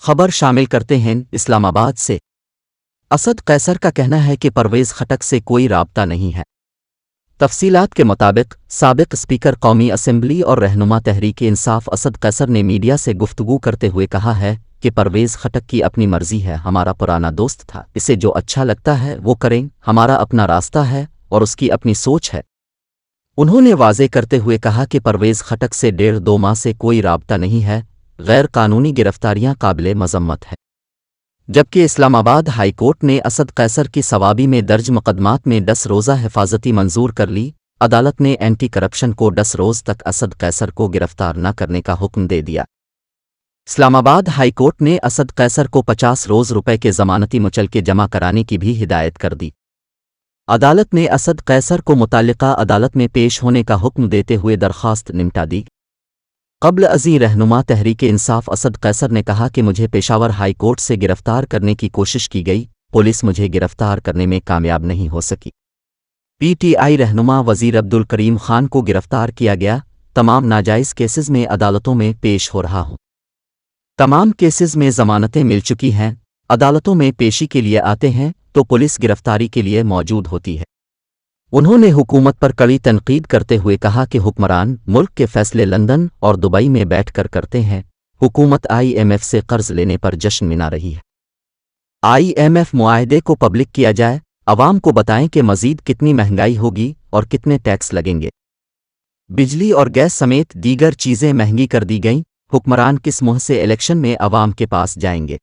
خبر شامل کرتے ہیں اسلام آباد سے۔ اسد قیصر کا کہنا ہے کہ پرویز خٹک سے کوئی رابطہ نہیں ہے۔ تفصیلات کے مطابق سابق اسپیکر قومی اسمبلی اور رہنما تحریک انصاف اسد قیصر نے میڈیا سے گفتگو کرتے ہوئے کہا ہے کہ پرویز خٹک کی اپنی مرضی ہے، ہمارا پرانا دوست تھا، اسے جو اچھا لگتا ہے وہ کریں، ہمارا اپنا راستہ ہے اور اس کی اپنی سوچ ہے۔ انہوں نے واضح کرتے ہوئے کہا کہ پرویز خٹک سے 1.5-2 ماہ سے کوئی رابطہ نہیں ہے، غیر قانونی گرفتاریاں قابل مذمت ہے۔ جبکہ اسلام آباد ہائی کورٹ نے اسد قیصر کی صوابی میں درج مقدمات میں 10 روزہ حفاظتی منظور کر لی۔ عدالت نے اینٹی کرپشن کو 10 روز تک اسد قیصر کو گرفتار نہ کرنے کا حکم دے دیا۔ اسلام آباد ہائی کورٹ نے اسد قیصر کو 50 روز روپے کے ضمانتی مچلکے جمع کرانے کی بھی ہدایت کر دی۔ عدالت نے اسد قیصر کو متعلقہ عدالت میں پیش ہونے کا حکم دیتے ہوئے درخواست نمٹا دی۔ قبل ازیں رہنما تحریک انصاف اسد قیصر نے کہا کہ مجھے پشاور ہائی کورٹ سے گرفتار کرنے کی کوشش کی گئی، پولیس مجھے گرفتار کرنے میں کامیاب نہیں ہو سکی۔ پی ٹی آئی رہنما وزیر عبدالکریم خان کو گرفتار کیا گیا، تمام ناجائز کیسز میں عدالتوں میں پیش ہو رہا ہوں۔ تمام کیسز میں ضمانتیں مل چکی ہیں، عدالتوں میں پیشی کے لیے آتے ہیں تو پولیس گرفتاری کے لیے موجود ہوتی ہے۔ انہوں نے حکومت پر کڑی تنقید کرتے ہوئے کہا کہ حکمران ملک کے فیصلے لندن اور دبئی میں بیٹھ کر کرتے ہیں، حکومت IMF سے قرض لینے پر جشن منا رہی ہے۔ IMF معاہدے کو پبلک کیا جائے، عوام کو بتائیں کہ مزید کتنی مہنگائی ہوگی اور کتنے ٹیکس لگیں گے۔ بجلی اور گیس سمیت دیگر چیزیں مہنگی کر دی گئیں، حکمران کس منہ سے الیکشن میں عوام کے پاس جائیں گے؟